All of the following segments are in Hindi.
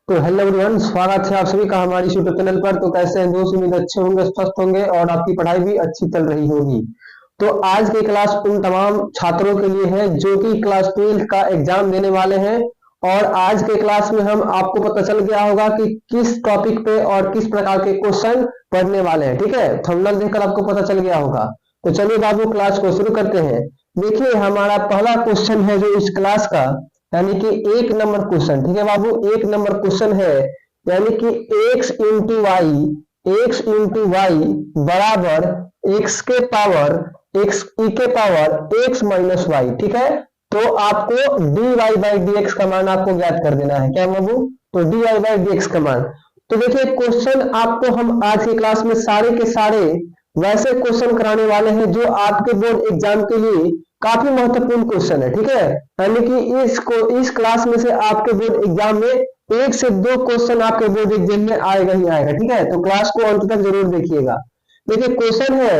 तो हेलो एवरीवन, स्वागत है आप सभी का हमारी यूट्यूब चैनल पर। तो कैसे हैं दोस्त? उम्मीद अच्छे होंगे, स्वस्थ होंगे और आपकी पढ़ाई भी अच्छी चल रही होगी। तो आज की क्लास उन तमाम छात्रों के लिए है जो कि क्लास 12 का एग्जाम देने वाले हैं। और आज के क्लास में हम आपको पता चल गया होगा कि किस टॉपिक पे और किस प्रकार के क्वेश्चन पढ़ने वाले हैं। ठीक है, थंबनेल देखकर आपको पता चल गया होगा। तो चलिए बाबू, क्लास को शुरू करते हैं। देखिए, हमारा पहला क्वेश्चन है जो इस क्लास का, यानी कि 1 नंबर क्वेश्चन। ठीक है बाबू, 1 नंबर क्वेश्चन है, यानी कि x इंटू वाई बराबर x माइनस वाई। ठीक है, तो आपको dy बाई dx का मान आपको ज्ञात कर देना है। क्या बाबू? तो dy बाई dx का मान। तो देखिए, क्वेश्चन आपको हम आज की क्लास में सारे के सारे वैसे क्वेश्चन कराने वाले हैं जो आपके बोर्ड एग्जाम के लिए काफी महत्वपूर्ण क्वेश्चन है। ठीक है, यानी कि इस क्लास में से आपके बोर्ड एग्जाम में 1 से 2 क्वेश्चन आपके बोर्ड एग्जाम में आएगा ही आएगा। ठीक है, तो क्लास को अंत तक जरूर देखिएगा। देखिए, क्वेश्चन है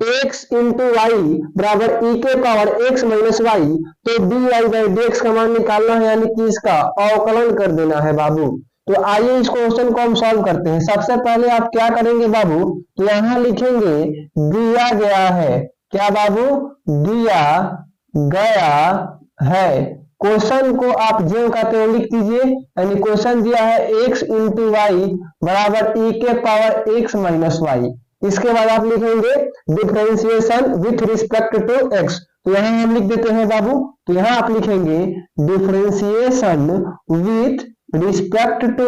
x इंटू वाई बराबर e के पावर x माइनस वाई। तो dy बाई dx का मान निकालना है, यानी कि इसका अवकलन कर देना है बाबू। तो आइए इस क्वेश्चन को हम सॉल्व करते हैं। सबसे पहले आप क्या करेंगे बाबू? तो यहाँ लिखेंगे दिया गया है। क्या बाबू? दिया गया है। क्वेश्चन को आप जो कहते हैं लिख दीजिए, यानी क्वेश्चन दिया है x इंटू वाई बराबर e के पावर x माइनस वाई। इसके बाद आप लिखेंगे differentiation with respect to x। तो यहाँ हम लिख देते हैं बाबू। तो यहाँ आप लिखेंगे differentiation with respect to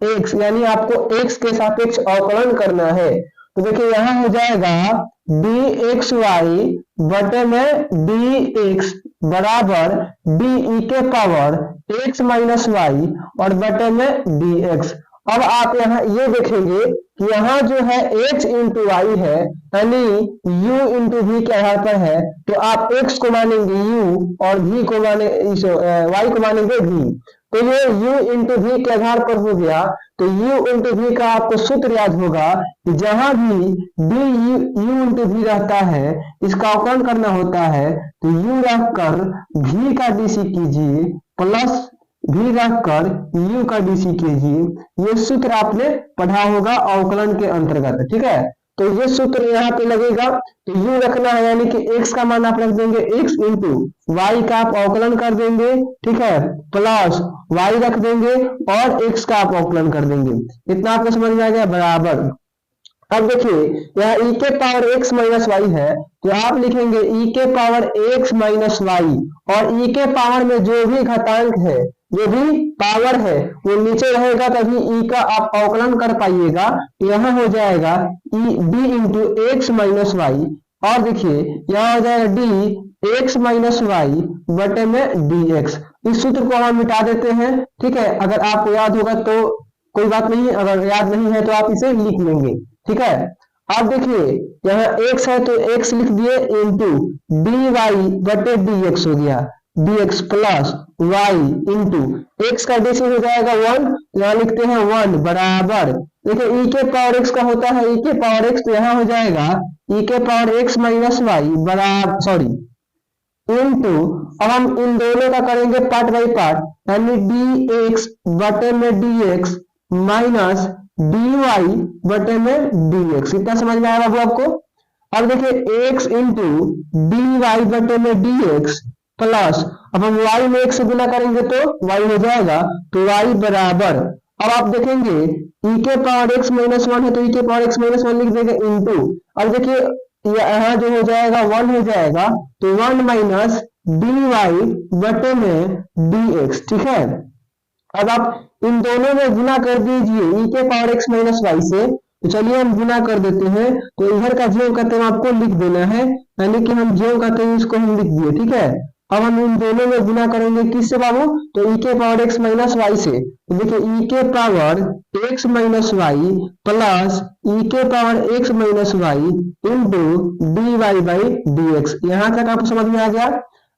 x, यानी आपको x के सापेक्ष अवकलन करना है। तो देखिए, यहाँ हो जाएगा dx वाई बटे में dx बराबर डी के पावर x माइनस वाई और बटे में dx। अब आप यहाँ ये देखेंगे कि यहाँ जो है h इंटू वाई है, यानी u इंटू v के आधार पर है। तो आप x को मानेंगे u और v को माने y को मानेंगे v। तो ये u इंटू v के आधार पर हो गया। तो u इंटू v का आपको सूत्र याद होगा कि जहां भी u इंटू v रहता है इसका अवकलन करना होता है। तो u रखकर v का डीसी कीजिए प्लस v रखकर u का डीसी कीजिए। ये सूत्र आपने पढ़ा होगा अवकलन के अंतर्गत। ठीक है, तो ये सूत्र यहाँ पे लगेगा। तो u रखना है, यानी कि x का मान आप रख देंगे x इंटू वाई का आप अवकलन कर देंगे। ठीक है, प्लस y रख देंगे और x का आप अवकलन कर देंगे। इतना आपको समझ में आ गया? बराबर। अब देखिए, यहाँ e के पावर x माइनस वाई है, तो आप लिखेंगे e के पावर x माइनस वाई और e के पावर में जो भी घातांक है, जो भी पावर है वो नीचे रहेगा, तभी e का आप अवकलन कर पाइएगा। तो यहाँ हो जाएगा d into x minus y. और देखिए, यहाँ हो जाएगा d एक्स माइनस वाई बटे में dx। इस सूत्र को हम मिटा देते हैं। ठीक है, अगर आपको याद होगा तो कोई बात नहीं, अगर याद नहीं है तो आप इसे लिख लेंगे। ठीक है, अब देखिए, यहाँ x है तो x लिख दिए इंटू डी वाई बटे dx हो गया, dx plus y into x का डीसी हो जाएगा 1। यहाँ लिखते हैं 1 बराबर। देखिए, e के पावर x का होता है e के पावर x, तो यहाँ हो जाएगा e के पावर x माइनस वाई बराबर सॉरी इंटू, अब हम इन दोनों का करेंगे पार्ट बाई पार्ट, यानी dx बटे में dx माइनस dy बटे में dx। इतना समझ में आया बाबू आपको? अब देखिए, x इंटू dy बटे में dx प्लस, अब हम y में 1 से गुना करेंगे तो y हो जाएगा, तो y बराबर। अब आप देखेंगे e के पावर x माइनस 1 है तो e के पावर x माइनस 1 लिख देंगे इंटू। अब देखिए, यहाँ जो हो जाएगा 1 हो जाएगा, तो 1 माइनस dy बटे में dx। ठीक है, अब आप इन दोनों में गुना कर दीजिए e के पावर x माइनस वाई से। तो चलिए हम गुना कर देते हैं। तो इधर का जो कहते हैं आपको लिख देना है, यानी कि हम जो कहते हैं इसको हम लिख दिए। ठीक है, अब हम इन दोनों में गुना करेंगे किससे बाबू? तो e के पावर x माइनस वाई से। तो देखिए, e के power x minus y plus e के power x minus y into d y by D x. यहाँ तक आपको समझ में आ गया?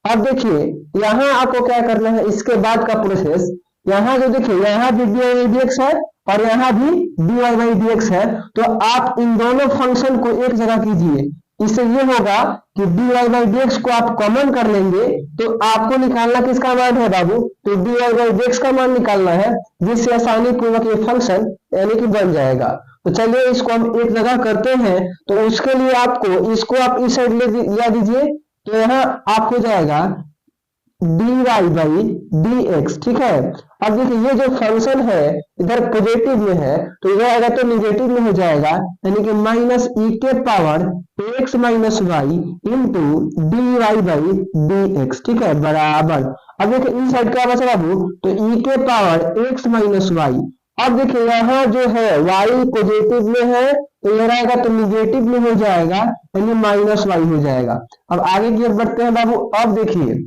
अब देखिए, यहाँ आपको क्या करना है, इसके बाद का प्रोसेस। यहाँ जो देखिए, यहाँ भी dy बाई dx है और यहाँ भी dy बाई dx है। तो आप इन दोनों फंक्शन को एक जगह कीजिए, इससे ये होगा कि dy बाई dx को आप कॉमन कर लेंगे तो आपको निकालना किसका मान है बाबू, तो dy बाई dx का मान निकालना है, जिससे आसानी पूर्वक ये फंक्शन यानी कि बन जाएगा। तो चलिए इसको हम एक जगह करते हैं, तो उसके लिए आपको इसको आप इस साइड ले दीजिए, तो यहाँ आप हो जाएगा dy बाई dx, ठीक है। अब देखिए ये जो फंक्शन है इधर पॉजिटिव में है तो इधर आएगा तो निगेटिव में हो जाएगा, यानी कि माइनस ई के power x minus y into d y by D x, ठीक है, बराबर। अब देखिए इस साइड क्या बचा बाबू, तो ई के पावर x माइनस वाई। अब देखिए यहाँ जो है y पॉजिटिव में है तो ये रहेगा तो निगेटिव में हो जाएगा, यानी माइनस वाई हो जाएगा। अब आगे की ओर बढ़ते हैं बाबू। अब देखिए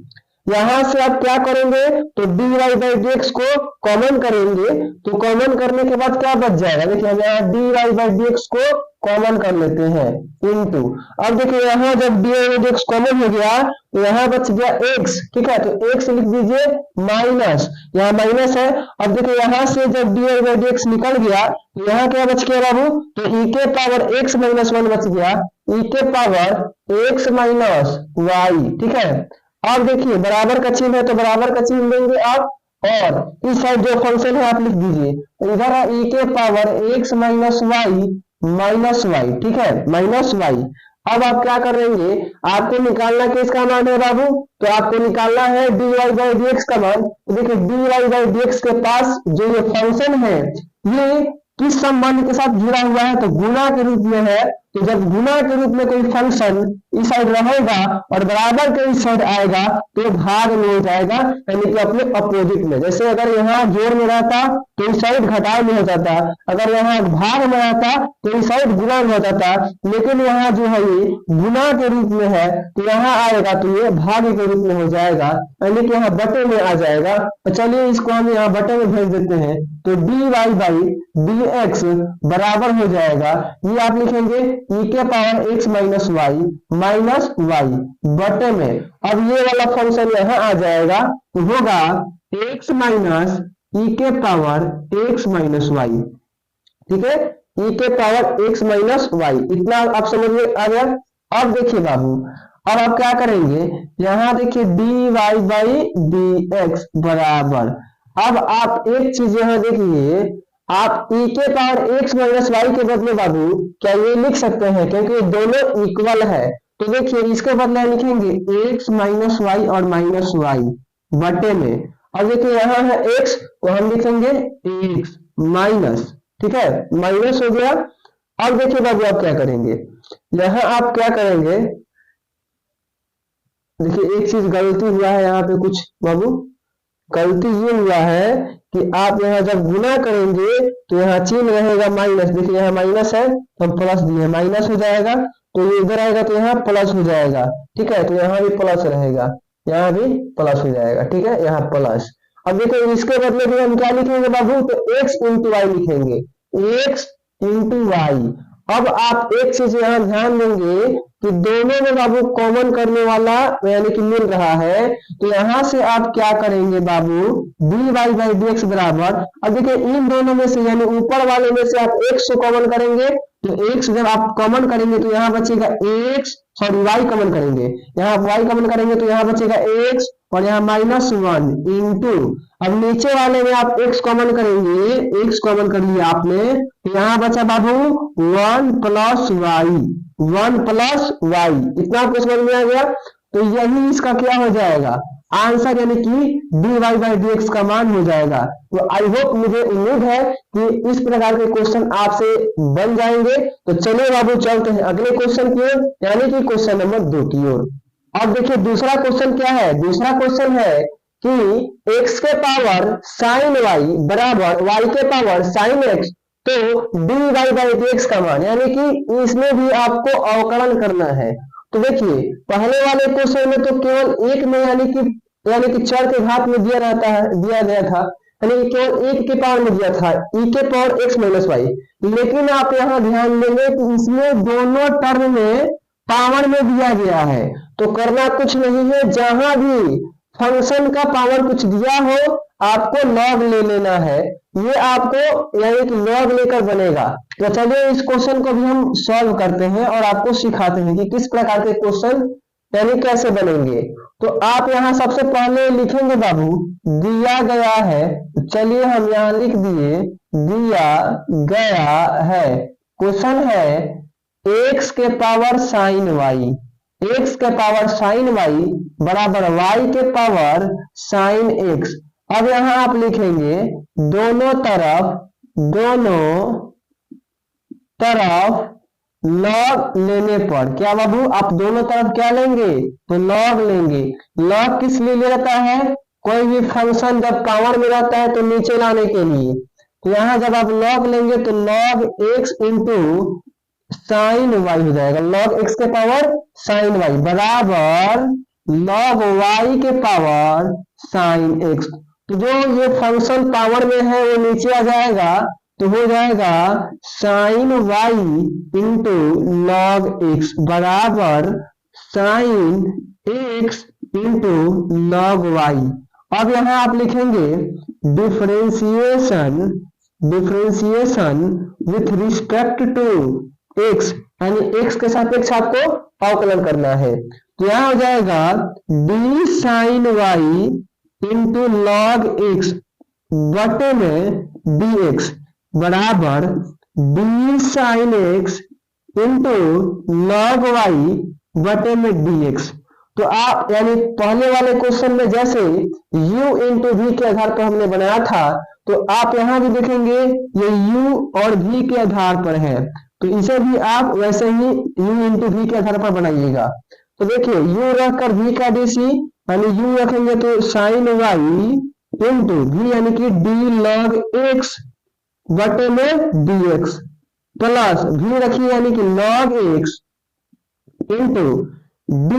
यहां से आप क्या करेंगे, तो dy बाई dx को कॉमन करेंगे, तो कॉमन करने के बाद क्या बच जाएगा, देखिए हम यहाँ dy बाई dx को कॉमन कर लेते हैं इनटू। अब देखिए यहाँ जब dy बाई dx कॉमन हो गया तो यहाँ बच गया x, ठीक है, तो x लिख दीजिए माइनस, यहाँ माइनस है। अब देखिए यहाँ से जब dy बाई dx निकल गया तो यहाँ क्या बच गया बाबू, तो e के पावर x माइनस वन बच गया, e के पावर x माइनस वाई, ठीक है। अब देखिए बराबर का चिन्ह है तो बराबर का चिन्ह देंगे आप, और इस साइड जो फंक्शन है आप लिख दीजिए, इधर है e के पावर x माइनस वाई, ठीक है, माइनस वाई। अब आप क्या करेंगे, आपको निकालना किसका मान है बाबू, तो आपको निकालना है dy बाई dx का मान। तो देखिए dy बाई dx के पास जो ये फंक्शन है ये किस संबंध के साथ जुड़ा हुआ है, तो गुणा के रूप में है। तो जब गुणा के रूप में कोई फंक्शन इस साइड रहेगा और बराबर के इस साइड आएगा तो भाग में हो जाएगा, यानी कि अपने अपोजिट में। जैसे अगर यहाँ जोड़ में रहता तो इस साइड घटाव में हो जाता, अगर यहाँ भाग में रहता तो इस साइड गुणा में हो जाता, लेकिन यहाँ जो है ये गुणा के रूप में है तो यहाँ आएगा तो ये भाग के रूप में हो जाएगा, यानी कि यहाँ बटे में आ जाएगा। तो चलिए इसको हम यहाँ बटे में भेज देते हैं, तो dy बाई dx बराबर हो जाएगा, ये आप लिखेंगे e के पावर x माइनस वाई बटे में। अब ये वाला फंक्शन यहाँ आ जाएगा तो होगा x माइनस e के पावर x माइनस वाई, ठीक है, e के पावर x माइनस वाई। इतना आप समझ में आ गया। अब देखिए बाबू, अब आप क्या करेंगे, यहाँ देखिए dy बाई dx बराबर। अब आप एक चीज यहाँ देखिए, आप e के पावर x माइनस वाई के बदले बाबू क्या ये लिख सकते हैं, क्योंकि ये दोनों इक्वल है। तो देखिए इसके बदले लिखेंगे x माइनस वाई और माइनस वाई बटे में। अब देखिए यहाँ है x तो हम लिखेंगे x माइनस, ठीक है, माइनस हो गया। अब देखिए बाबू आप क्या करेंगे, यहाँ आप क्या करेंगे, देखिए एक चीज गलती हुआ है यहाँ पे कुछ बाबू, गलती ये हुआ है कि आप यहाँ जब गुना करेंगे तो यहाँ चिन्ह रहेगा माइनस, देखिए यहाँ माइनस है तो हम प्लस दिए, माइनस हो जाएगा, तो ये इधर आएगा तो यहाँ प्लस हो जाएगा, ठीक है, तो यहाँ भी प्लस रहेगा, यहाँ भी प्लस हो जाएगा, ठीक है, यहाँ प्लस। अब देखो इसके बदले भी हम क्या लिखेंगे बाबू, तो x इंटू वाई लिखेंगे, x इंटू वाई। अब आप एक चीज यहाँ ध्यान देंगे कि दोनों में बाबू कॉमन करने वाला यानी कि मिल रहा है, तो यहाँ से आप क्या करेंगे बाबू, dy बाई dx बराबर। अब देखिए इन दोनों में से यानी ऊपर वाले में से आप x को कॉमन करेंगे, तो x जब आप कॉमन करेंगे तो यहाँ बचेगा x, सॉरी y कॉमन करेंगे, यहाँ आप y कॉमन करेंगे तो यहाँ बचेगा x और यहाँ माइनस वन इंटू। अब नीचे वाले में आप x कॉमन करेंगे, x कॉमन कर लिया आपने, तो यहाँ बचा बाबू 1 प्लस वाई। इतना आपको समझ में आ गया। तो यही इसका क्या हो जाएगा आंसर, यानी कि dy बाई dx का मान हो जाएगा। तो आई होप, मुझे उम्मीद है कि इस प्रकार के क्वेश्चन आपसे बन जाएंगे। तो चलिए बाबू चलते हैं अगले क्वेश्चन की ओर, यानी कि क्वेश्चन नंबर 2 की ओर। अब देखिए दूसरा क्वेश्चन क्या है, दूसरा क्वेश्चन है कि x के पावर साइन वाई बराबर y के पावर साइन x, तो dy बाई dx का मान, यानी कि इसमें भी आपको अवकलन करना है। तो देखिए पहले वाले क्वेश्चन में तो केवल एक में यानी कि चर के घात में दिया गया था, यानी कि केवल एक के पावर में दिया था e के पावर x माइनस वाई। लेकिन आप यहाँ ध्यान देंगे कि इसमें दोनों टर्म में पावर में दिया गया है, तो करना कुछ नहीं है, जहां भी फंक्शन का पावर कुछ दिया हो, आपको लॉग ले लेना है, ये आपको यानी कि लॉग लेकर बनेगा। तो चलिए इस क्वेश्चन को भी हम सॉल्व करते हैं और आपको सिखाते हैं कि किस प्रकार के क्वेश्चन यानी कैसे बनेंगे। तो आप यहाँ सबसे पहले लिखेंगे बाबू, दिया गया है, चलिए हम यहाँ लिख दिए, दिया गया है, क्वेश्चन है x के पावर साइन y, x के पावर साइन y बराबर y के पावर साइन x। अब यहां आप लिखेंगे दोनों तरफ लॉग लेने पर, क्या बाबू आप दोनों तरफ क्या लेंगे, तो लॉग लेंगे। लॉग किस लिए ले रहता है, कोई भी फंक्शन जब पावर में रहता है तो नीचे लाने के लिए। तो यहां जब आप लॉग लेंगे तो log x into sine y हो जाएगा, लॉग x के पावर साइन वाई बराबर लॉग y के पावर साइन x। तो जो ये फंक्शन पावर में है वो नीचे आ जाएगा, तो हो जाएगा sine y into log x बराबर sine x into log y। अब यहां आप लिखेंगे differentiation with respect to x, यानी x के सापेक्ष आपको अवकलन करना है। तो यहां हो जाएगा d sine y into log x बटे में dx बराबर d sine x into log y बटे में dx। तो आप यानी पहले वाले क्वेश्चन में जैसे u इंटू v के आधार पर हमने बनाया था, तो आप यहां भी देखेंगे ये u और v के आधार पर है, तो इसे भी आप वैसे ही u इंटू v के आधार पर बनाइएगा। तो देखिए u रखकर v का dc, यानी u रखेंगे तो साइन y इंटू v यानी कि d लॉग x बटे में dx प्लस v रखिए यानी कि log x into d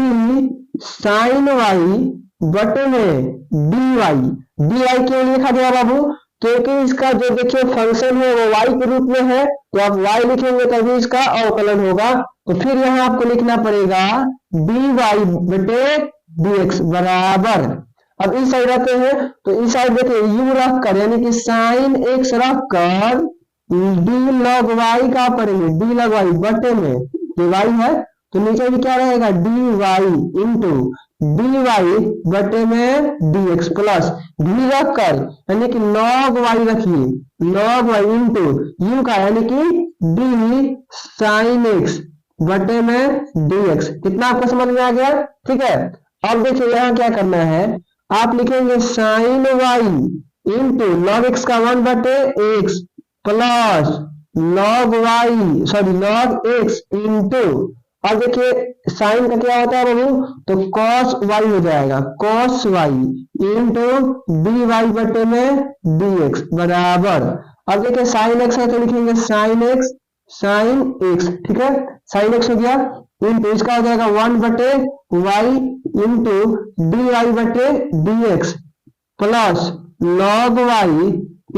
sine y बटे में dy क्यों लिखा गया बाबू, क्योंकि इसका जो देखिए फंक्शन है वो y के रूप में है, तो आप y लिखेंगे तभी इसका अवकलन होगा। तो फिर यहाँ आपको लिखना पड़ेगा dy बटे dx बराबर, अब इस साइड रहते हैं तो इस साइड देखिए u रख कर यानी कि साइन x रख कर d लॉग y का पढ़ेंगे, d लॉग y बटे में ये y है तो नीचे भी क्या रहेगा dy इंटू dy बटे में dx प्लस v रख कर यानी कि log y रखिए, log y इंटू u का यानी कि d साइन x बटे में dx। कितना आपको समझ में आ गया, ठीक है। अब देखिए यहाँ क्या करना है, आप लिखेंगे sine y into log x का 1 बटे x plus log x into, अब देखिए साइन का क्या होता है बाबू, तो cos y हो जाएगा, cos y इंटू dy बटे में dx बराबर, अब देखिए साइन x है तो लिखेंगे साइन x, ठीक है, साइन x हो गया इंटू इसका हो जाएगा 1 बटे y इंटू dy बटे dx plus log y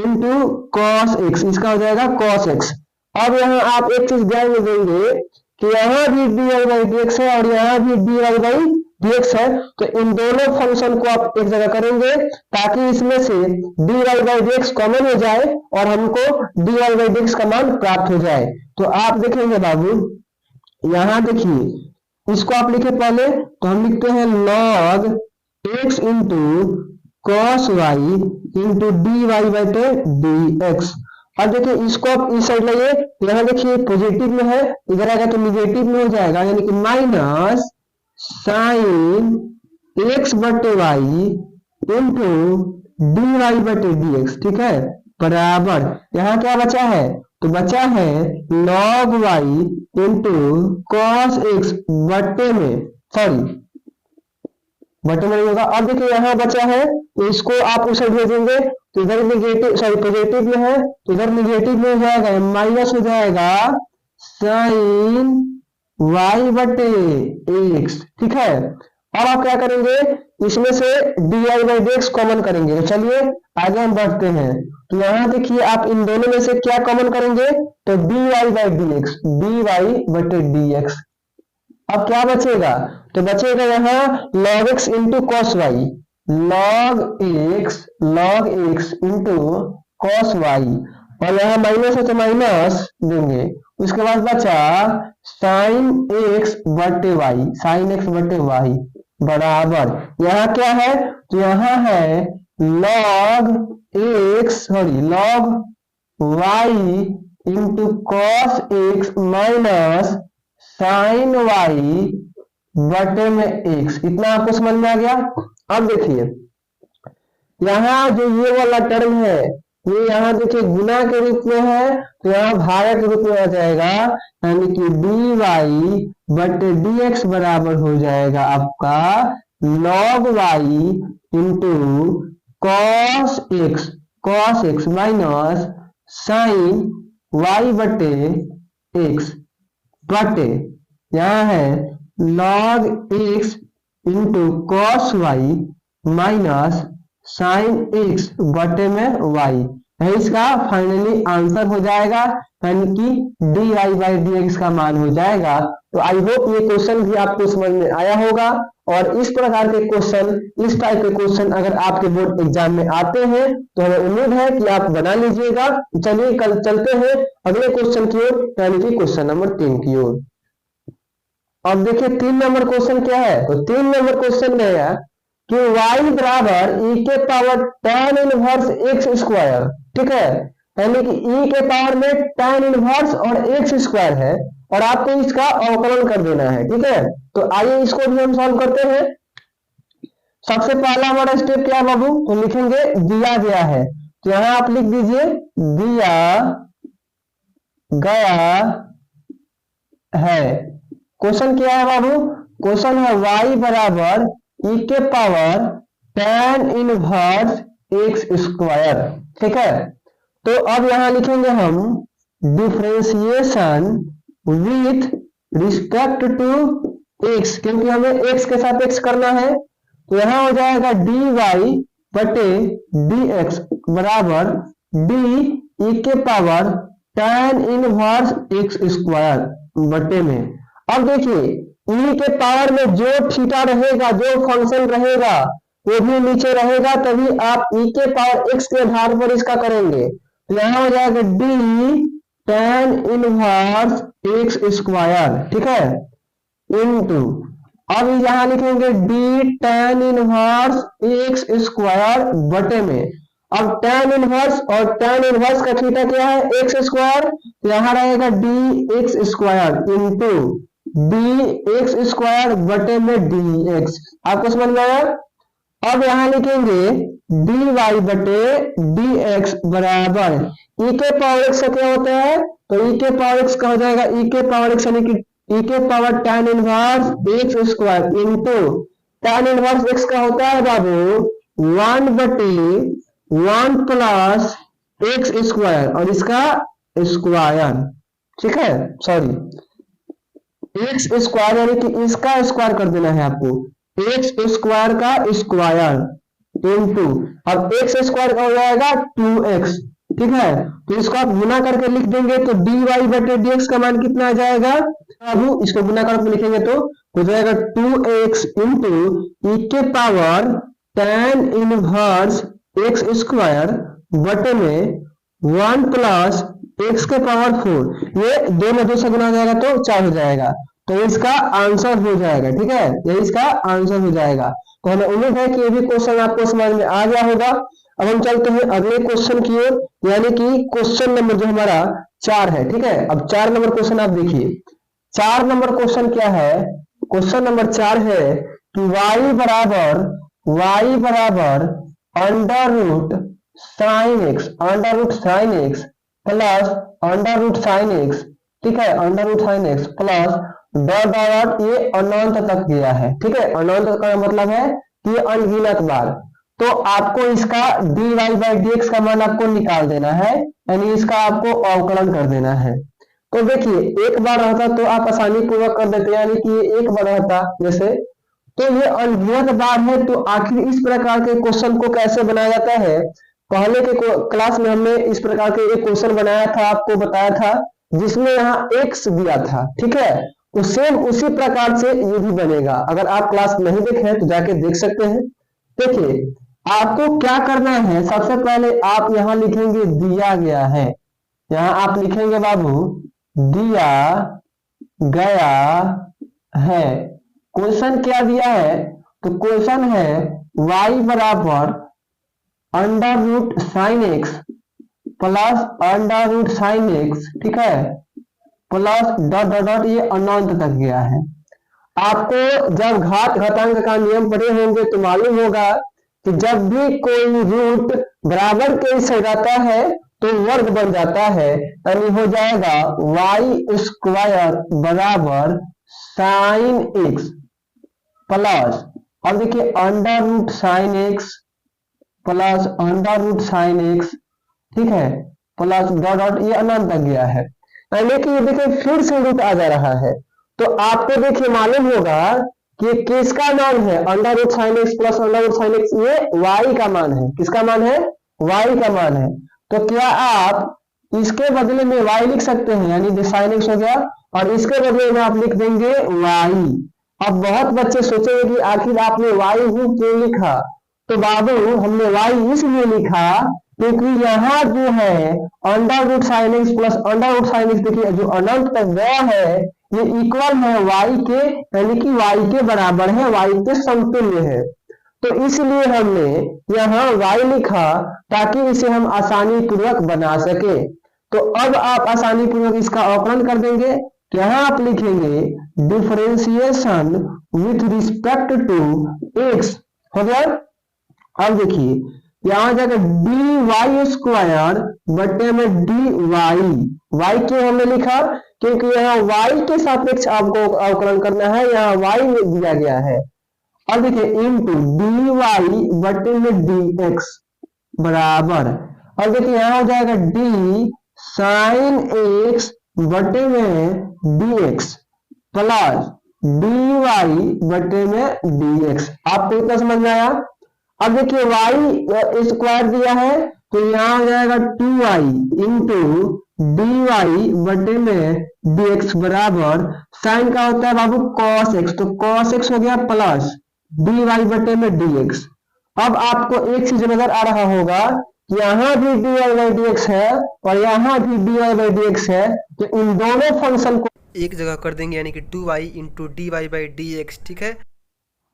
into cos x, इसका हो जाएगा cos x। अब यहाँ आप एक चीज ध्यान में देंगे कि यहाँ भी dy बाई dx है और यहाँ भी dy बाई dx है, तो इन दोनों फंक्शन को आप एक जगह करेंगे ताकि इसमें से dy बाई dx कॉमन हो जाए और हमको dy बाई dx का मान प्राप्त हो जाए। तो आप देखेंगे बाबू यहाँ देखिए इसको आप लिखे पहले, तो हम लिखते हैं log x into cos y into dy बटे dx। अब देखिए इसको आप इस साइड लाइए, यहाँ देखिए पॉजिटिव में है, इधर आएगा तो निगेटिव में हो जाएगा, यानी कि माइनस साइन x बटे y इंटू dy बटे dx, ठीक है, बराबर यहाँ क्या बचा है, तो बचा है log y into cos x बटे में बटे में नहीं होगा। अब देखिए यहाँ बचा है तो इसको आप उस साइड भेजेंगे तो इधर निगेटिव पॉजिटिव में है तो इधर निगेटिव में हो जाएगा, माइनस हो जाएगा साइन y बटे x, ठीक है। अब आप क्या करेंगे, इसमें से dy बाई dx कॉमन करेंगे। तो चलिए आगे हम बढ़ते हैं, तो यहाँ देखिए आप इन दोनों में से क्या कॉमन करेंगे, तो dy बाई dx, dy बटे dx। अब क्या बचेगा, तो बचेगा यहाँ log x into cos y, log x into cos y, और यहाँ माइनस है तो माइनस देंगे। उसके बाद बचा साइन एक्स बटे वाई, साइन एक्स बटे वाई बराबर, यहाँ क्या है तो यहाँ है log y into cos x minus sine y बटे में एक्स। इतना आपको समझ में आ गया। अब देखिए यहाँ जो ये वाला टर्म है ये यहाँ देखिए गुना के रूप में है, तो यहाँ भाग के रूप में आ जाएगा, यानी कि डी वाई बटे डी एक्स बराबर हो जाएगा आपका log y into cos x minus sine y बटे एक्स बटे, यहाँ है log x into cos y minus sine x बटे में वाई, है इसका फाइनली आंसर हो जाएगा, यानी कि d y by D x का मान हो जाएगा। तो आई होप ये क्वेश्चन भी आपको समझ में आया होगा, और इस प्रकार के क्वेश्चन, इस टाइप के क्वेश्चन अगर आपके बोर्ड एग्जाम में आते हैं तो हमें उम्मीद है कि आप बना लीजिएगा। चलिए कल चलते हैं अगले क्वेश्चन की ओर, यानी कि क्वेश्चन नंबर 3 की ओर। अब देखिए 3 नंबर क्वेश्चन क्या है, तो 3 नंबर क्वेश्चन में है कि y बराबर e के power tan inverse x square, ठीक है, यानी कि e के पावर में tan इनवर्स और एक्स स्क्वायर है, और आपको इसका अवकलन कर देना है, ठीक है। तो आइए इसको भी हम सॉल्व करते हैं। सबसे पहला हमारा स्टेप क्या है बाबू, तो लिखेंगे दिया गया है, तो यहां आप लिख दीजिए दिया गया है। क्वेश्चन क्या है बाबू, क्वेश्चन है y बराबर e के power tan inverse x square, ठीक है। तो अब यहां लिखेंगे हम differentiation with respect to x, क्योंकि हमें x के साथ x करना है, तो यहां हो जाएगा dy बटे dx बराबर d e के power tan inverse x square बटे में। अब देखिए e के पावर में जो थीटा रहेगा, जो फंक्शन रहेगा वो भी नीचे रहेगा, तभी आप e के पावर x के आधार पर इसका करेंगे। तो यहाँ हो जाएगा d tan inverse x square, ठीक है, इनटू, अब यहाँ लिखेंगे d tan inverse x square बटे में। अब tan इनवर्स और tan इनवर्स का थीटा क्या है, एक्स स्क्वायर, तो यहाँ रहेगा d x square into D x square बटे में डी एक्स। आपको समझ में आया। अब यहां लिखेंगे डी वाई बटे डी एक्स बराबर ई के पावर एक्स का क्या होता है, तो ई के पावर एक्स का हो जाएगा ई के पावर एक्स, यानी कि ई के power tan inverse x square into tan inverse x का होता है बाबू 1 बटे 1 प्लस एक्स स्क्वायर, और इसका स्क्वायर, ठीक है, सॉरी एक्स स्क्वायर, यानी कि इसका स्क्वायर कर देना है आपको, एक्स स्क्वायर का स्क्वायर इनटू, अब एक्स स्क्वायर का हो जाएगा 2x, ठीक है। तो इसको आप गुना करके लिख देंगे तो dy बटे dx का मान कितना आ जाएगा, अब इसको गुना करके लिखेंगे तो हो जाएगा 2x इंटू ई के power tan inverse x square बटे में 1 प्लस एक्स के पावर 4, ये 2 में 2 से गुना हो जाएगा तो 4 हो जाएगा, तो इसका आंसर हो जाएगा, ठीक है, ये इसका आंसर हो जाएगा। तो हमें उम्मीद है कि ये भी क्वेश्चन आपको समझ में आ गया होगा। अब हम चलते हैं अगले क्वेश्चन की ओर, यानी कि क्वेश्चन नंबर जो हमारा 4 है, ठीक है। अब 4 नंबर क्वेश्चन आप देखिए, 4 नंबर क्वेश्चन क्या है, क्वेश्चन नंबर 4 है कि y बराबर under root sine x plus under root sine x, ठीक है, under root sine x plus dot dot, ये अनंत तक गया है, ठीक है, अनंत का मतलब है कि अनगिनत बार। तो आपको इसका dy बाई dx का मान आपको निकाल देना है, यानी इसका आपको अवकलन कर देना है। तो देखिए एक बार रहता तो आप आसानी पूर्वक कर देते, यानी कि एक बार रहता जैसे, तो ये अनगिनत बार है। तो आखिर इस प्रकार के क्वेश्चन को कैसे बनाया जाता है, पहले के क्लास में हमने इस प्रकार के एक क्वेश्चन बनाया था, आपको बताया था, जिसमें यहाँ x दिया था, ठीक है। तो सेम उसी प्रकार से ये भी बनेगा। अगर आप क्लास नहीं देखे हैं तो जाके देख सकते हैं। देखिए आपको क्या करना है, सबसे पहले आप यहाँ लिखेंगे दिया गया है, यहाँ आप लिखेंगे बाबू दिया गया है। क्वेश्चन क्या दिया है, तो क्वेश्चन है y बराबर under root sine x plus under root sine x, ठीक है, प्लस डॉट डॉट डॉट, ये अनंत तक गया है। आपको जब घात घातांक का नियम पढ़े होंगे तो मालूम होगा कि जब भी कोई रूट बराबर के से जाता है तो वर्ग बन जाता है, यानी हो जाएगा वाई स्क्वायर बराबर साइन एक्स प्लस, अब देखिए under root sine x plus under root sine x, ठीक है, प्लस डॉट डॉट, ये अनंत तक गया है, यानी कि देखिए फिर से रूट आ जा रहा है। तो आपको देखिए मालूम होगा कि किसका मान है, under root sine x plus under root sine x, ये y का मान है। किसका मान है, y का मान है। तो क्या आप इसके बदले में y लिख सकते हैं, यानी साइन एक्स हो गया, और इसके बदले में आप लिख देंगे y। अब बहुत बच्चे सोचेंगे कि आखिर आपने y ही क्यों लिखा, तो बाबू हमने y इसलिए लिखा क्योंकि यहाँ जो है under root sine x plus under root sine x, देखिए जो अनंत तक गया है ये इक्वल है y के, यानी कि y के बराबर है, y के समतुल्य है। तो इसलिए हमने यहाँ y लिखा ताकि इसे हम आसानी पूर्वक बना सके। तो अब आप आसानी पूर्वक इसका अवकलन कर देंगे, तो यहाँ आप लिखेंगे differentiation with respect to x, हो गया। अब देखिए यहाँ जाकर डी वाई स्क्वायर बटे में डी वाई क्यों हमने लिखा, क्योंकि यहाँ y के सापेक्ष आपको अवकलन करना है, यहाँ y में दिया गया है। अब देखिए इंटू डी वाई बटे में डी एक्स बराबर, अब देखिए यहाँ हो जाएगा डी साइन एक्स बटे में D x plus d Y बटे में डी एक्स। आपको इतना समझ में आया। अब देखिए y स्क्वायर दिया है तो यहाँ हो जाएगा 2y इंटू डी वाई बटे में डी एक्स बराबर, साइन का होता है बाबू cos x, तो cos x हो गया प्लस डी वाई बटे में डी एक्स। अब आपको एक चीज नजर आ रहा होगा, यहाँ भी d y by D x है और यहाँ भी d y by D x है, तो इन दोनों फंक्शन को एक जगह कर देंगे, यानी कि 2y into d y by D x, ठीक है।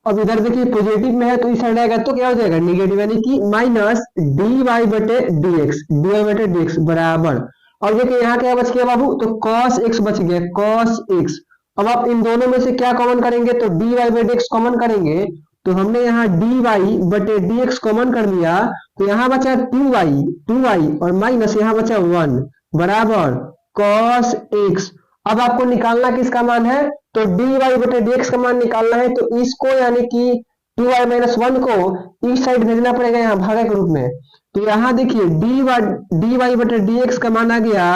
अब इधर देखिए पॉजिटिव में है तो इस साइड आएगा तो क्या हो जाएगा निगेटिव, यानी कि माइनस डी वाई बटे डी एक्स बराबर। और देखिए यहाँ क्या बच गया बाबू, तो cos x बच गया, cos x। अब आप इन दोनों में से क्या कॉमन करेंगे, तो d y by D x common करेंगे, तो हमने यहाँ डी वाई बटे डी एक्स कॉमन कर लिया, तो यहाँ बचा 2y और माइनस यहाँ बचा 1 बराबर cos x। अब आपको निकालना किसका मान है, तो डी वाई बटे डी एक्स का मान निकालना है, तो इसको यानी कि 2y माइनस 1 को इस साइड भेजना पड़ेगा यहाँ भागा के रूप में। तो यहाँ देखिए डी वाई बटे डी एक्स का मान आ गया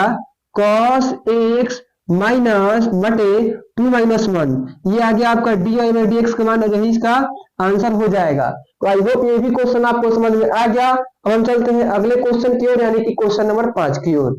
cos x माइनस बटे 2 माइनस 1, ये आ गया आपका d y by D x का मान, यही इसका आंसर हो जाएगा। तो आई होप ये भी क्वेश्चन आपको समझ में आ गया। अब हम चलते हैं अगले क्वेश्चन की ओर, यानी कि क्वेश्चन नंबर 5 की ओर।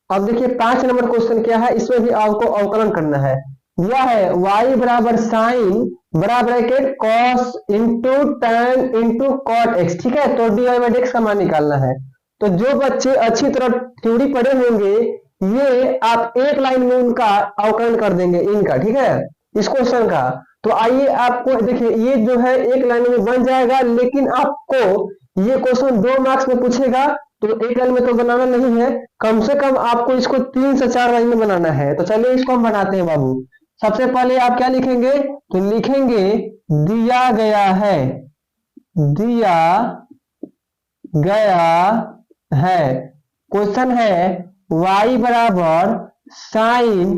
अब देखिए 5 नंबर क्वेश्चन क्या है, इसमें भी आपको अवकलन करना है। यह है y बराबर साइन बराबर bracket cos into tan into cot x, ठीक है। तो d y by D x का मान निकालना है। तो जो बच्चे अच्छी तरह थ्योरी पढ़े होंगे ये आप एक लाइन में उनका अवकलन कर देंगे इनका, ठीक है, इस क्वेश्चन का। तो आइए आपको देखिए ये जो है एक लाइन में बन जाएगा, लेकिन आपको ये क्वेश्चन 2 मार्क्स में पूछेगा तो एक लाइन में तो बनाना नहीं है, कम से कम आपको इसको 3 से 4 लाइन में बनाना है। तो चलिए इसको हम बनाते हैं बाबू। सबसे पहले आप क्या लिखेंगे, तो लिखेंगे दिया गया है, दिया गया है। क्वेश्चन है y बराबर sign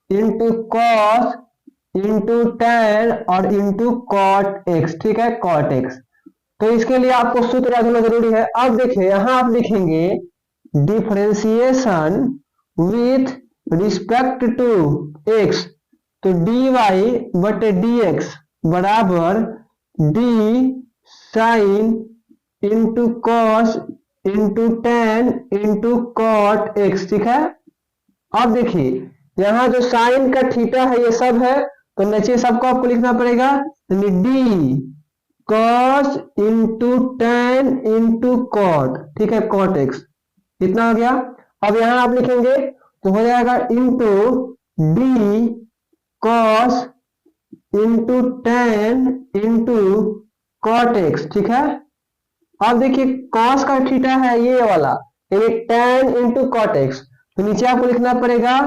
into cos into tan और इंटू कॉट एक्स, ठीक है, कॉट एक्स। तो इसके लिए आपको सूत्र याद होना जरूरी है। अब देखिए यहाँ आप लिखेंगे differentiation with respect to x, तो डी वाई बटे डी एक्स बराबर D sine into cos into tan into cot x, ठीक है। अब देखिए यहाँ जो साइन का थीटा है ये सब है, तो नीचे सबको आपको लिखना पड़ेगा, d cos into tan into cot, ठीक है, कॉट एक्स, कितना हो गया। अब यहां आप लिखेंगे तो हो जाएगा into d cos into tan into cot x, ठीक है। अब देखिए कॉस का थीटा है ये वाला, यानी टेन इंटू कॉट एक्स, तो नीचे आपको लिखना पड़ेगा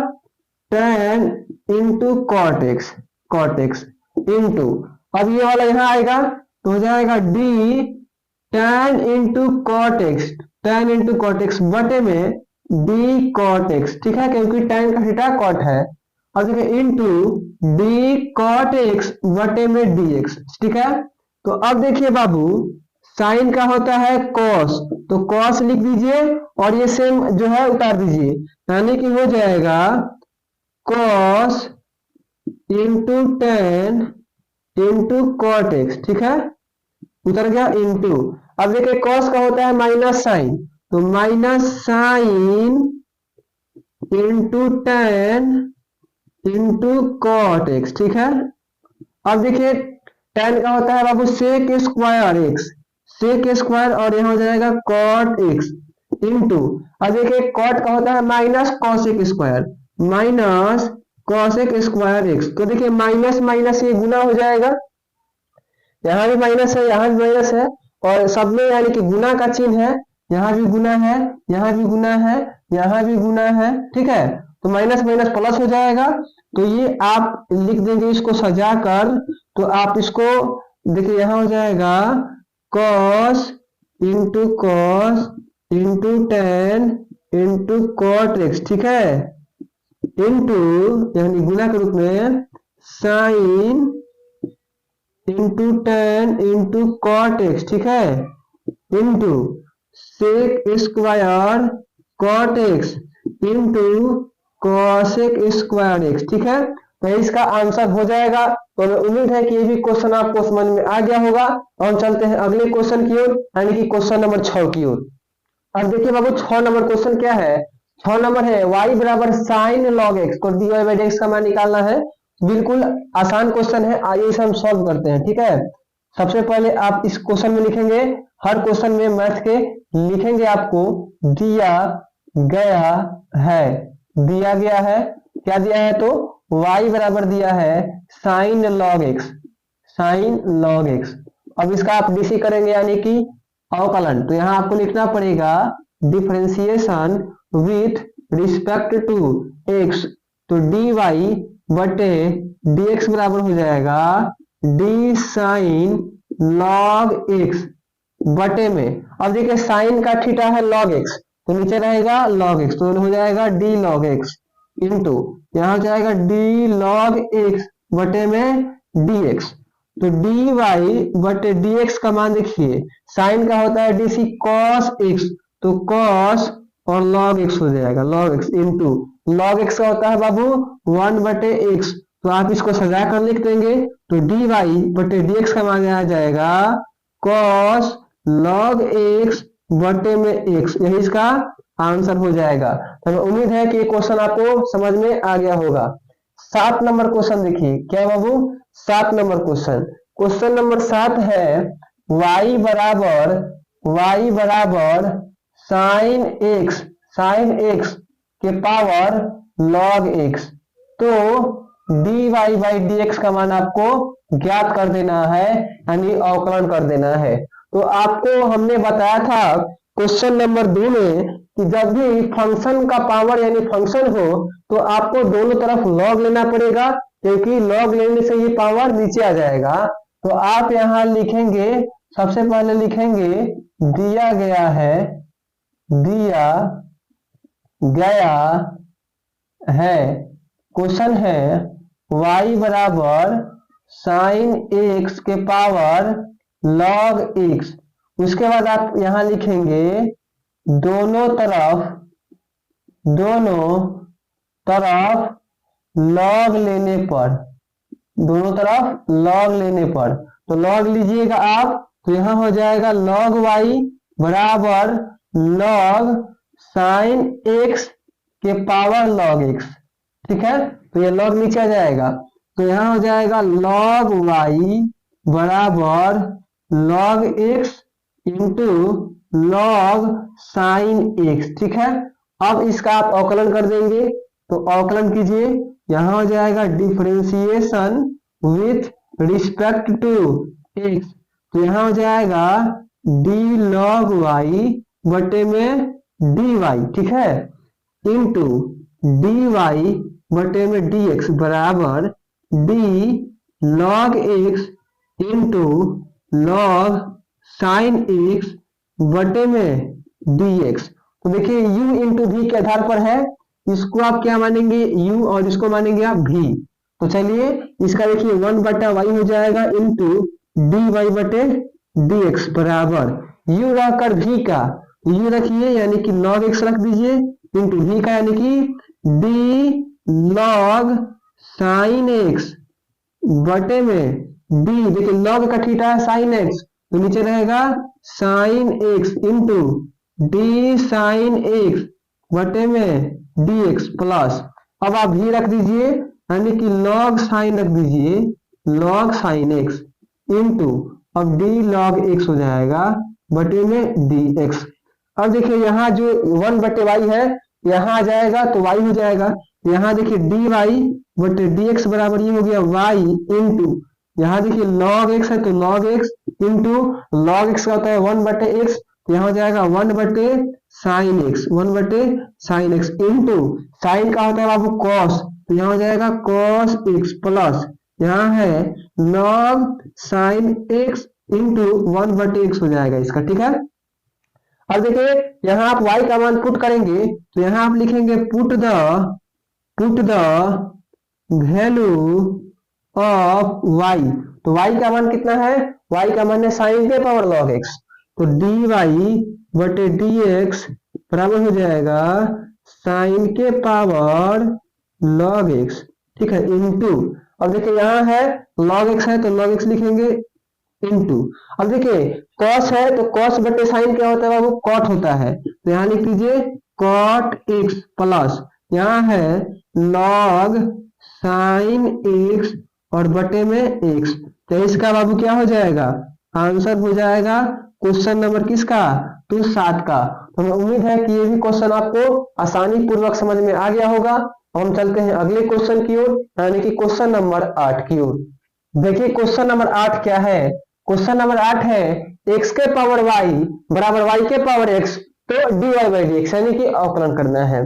tan into cot x into, अब ये वाला यहां आएगा तो हो जाएगा d tan into cot x, tan into cot x बटे में डी कॉट एक्स, ठीक है, क्योंकि टेन का थीटा कॉट है। अब देखिए इंटू डी कॉट एक्स बटे में डी एक्स, ठीक है। तो अब देखिए बाबू साइन का होता है कॉस, तो कॉस लिख दीजिए और ये सेम जो है उतार दीजिए, यानी कि हो जाएगा cos into tan into cot x, ठीक है, उतर गया इंटू। अब देखिए कॉस का होता है माइनस साइन, तो minus sine into tan into cot x, ठीक है। अब देखिए टेन का होता है बाबू sec square X, sec square, और यहां हो जाएगा कॉट एक्स इंटू, अब देखिए कॉट का होता है minus cosec square, minus cosec square x, तो देखिए माइनस माइनस ये गुना हो जाएगा, यहाँ भी माइनस है यहाँ भी माइनस है, और सब में यानी कि गुना का चिन्ह है, यहाँ भी गुना है यहाँ भी गुना है यहाँ भी गुना है, ठीक है, तो माइनस माइनस प्लस हो जाएगा। तो ये आप लिख देंगे इसको सजा कर, तो आप इसको देखिए यहाँ हो जाएगा cos into tan into cot x, ठीक है, इंटू यानी गुना के रूप में sine into tan into cot x, ठीक है, into sec square cot x into cosec square x, ठीक है। तो इसका आंसर हो जाएगा। तो हमें उम्मीद है कि ये भी क्वेश्चन आपको समझ में आ गया होगा। और हम चलते हैं अगले क्वेश्चन की ओर, यानी कि क्वेश्चन नंबर 6 की ओर। अब देखिए बाबू 6 नंबर क्वेश्चन क्या है, 6 नंबर है y बराबर साइन लॉग एक्स, तो dy बाई dx का मान निकालना है। बिल्कुल आसान क्वेश्चन है, आइए इसे हम सॉल्व करते हैं, ठीक है। सबसे पहले आप इस क्वेश्चन में लिखेंगे, हर क्वेश्चन में मैथ के लिखेंगे आपको दिया गया है, दिया गया है, क्या दिया है, तो y बराबर दिया है sign log x, sign log x. अब इसका आप डीसी करेंगे यानी कि अवकलन, तो यहाँ आपको लिखना पड़ेगा differentiation with respect to x, तो डी वाई बटे डी एक्स बराबर हो जाएगा डी साइन लॉग एक्स बटे में, अब देखिए साइन का थीटा है लॉग एक्स, तो नीचे रहेगा लॉग एक्स, तो हो जाएगा डी लॉग एक्स इंटू यहाँ हो जाएगा डी लॉग एक्स बटे में डी एक्स, तो डी वाई बटे डी एक्स का मान देखिए, साइन का होता है डी सी कॉस एक्स, तो कॉस और लॉग एक्स हो जाएगा, log x into log x का होता है बाबू 1 बटे एक्स, तो आप इसको सजा कर लिख देंगे, तो डी वाई बटे डी एक्स का मान आ जाएगा कॉस लॉग एक्स बटे में एक्स, यही इसका आंसर हो जाएगा। तो हमें उम्मीद है कि ये क्वेश्चन आपको समझ में आ गया होगा। 7 नंबर क्वेश्चन देखिए, क्या बाबू 7 नंबर क्वेश्चन, क्वेश्चन नंबर 7 है y बराबर साइन एक्स के पावर लॉग एक्स, तो dy बाई dx का मान आपको ज्ञात कर देना है, यानी अवकलन कर देना है। तो आपको हमने बताया था क्वेश्चन नंबर 2 में कि जब भी फंक्शन का पावर यानी फंक्शन हो तो आपको दोनों तरफ लॉग लेना पड़ेगा, क्योंकि लॉग लेने से ये पावर नीचे आ जाएगा। तो आप यहाँ लिखेंगे, सबसे पहले लिखेंगे दिया गया है, क्वेश्चन है y बराबर साइन एक्स के पावर लॉग एक्स, उसके बाद आप यहां लिखेंगे दोनों तरफ लॉग लेने पर, तो लॉग लीजिएगा आप, तो यहां हो जाएगा लॉग y बराबर लॉग साइन एक्स के पावर लॉग एक्स, ठीक है, तो ये लॉग नीचे आ जाएगा, तो यहां हो जाएगा लॉग y बराबर log x into log sine x, ठीक है। अब इसका आप अवकलन कर देंगे, तो अवकलन कीजिए, यहां हो जाएगा differentiation with respect to x, तो यहां हो जाएगा d log y बटे में dy, ठीक है, इंटू dy बटे में dx बराबर d log x into log sine x बटे में dx। तो देखिए u इंटू v के आधार पर है, इसको आप क्या मानेंगे u और इसको मानेंगे आप v। तो चलिए इसका देखिए 1 बटा y हो जाएगा इंटू dy बटे dx बराबर u रखकर v का u रखिए यानी कि log x रख दीजिए इंटू v का यानी कि d log साइन x बटे में d, देखिए log का थीटा है साइन x, तो नीचे रहेगा sine x into d sine x बटे में dx प्लस, अब आप v रख दीजिए यानी कि log साइन रख दीजिए log साइन x इंटू अब d log x हो जाएगा बटे में dx। अब देखिए यहाँ जो 1 बटे y है यहाँ आ जाएगा तो y हो जाएगा, यहाँ देखिए dy बटे dx बराबर ये हो गया y इंटू यहाँ देखिए log x है तो log x into log x का होता है 1 बटे x, तो यहाँ हो जाएगा 1 बटे साइन x, 1 बटे साइन x इंटू साइन का होता है बाबू cos, तो यहाँ हो जाएगा cos x प्लस यहाँ है log साइन x इंटू 1 बटे x हो जाएगा इसका, ठीक है। अब देखिए यहाँ आप y का मान पुट करेंगे तो यहाँ आप लिखेंगे put the value of y, तो y का मान कितना है, y का मान है साइन के पावर log x, तो dy बटे dx बराबर हो जाएगा साइन के पावर log x, ठीक है, इंटू अब देखिए यहाँ है log x है तो log x लिखेंगे इंटू अब देखिए cos है तो cos बटे साइन क्या होता है बाबू cot होता है, तो यहाँ लिख दीजिए cot x प्लस यहाँ है log साइन x और बटे में x, तो इसका बाबू क्या हो जाएगा, आंसर हो जाएगा क्वेश्चन नंबर किसका, तो 7 का। तो हमें उम्मीद है कि ये भी क्वेश्चन आपको आसानी पूर्वक समझ में आ गया होगा। अब हम चलते हैं अगले क्वेश्चन की ओर, यानी कि क्वेश्चन नंबर 8 की ओर। देखिए क्वेश्चन नंबर 8 क्या है, क्वेश्चन नंबर 8 है x के पावर y बराबर y के पावर x, तो dy बाई dx यानी कि अवकलन करना है।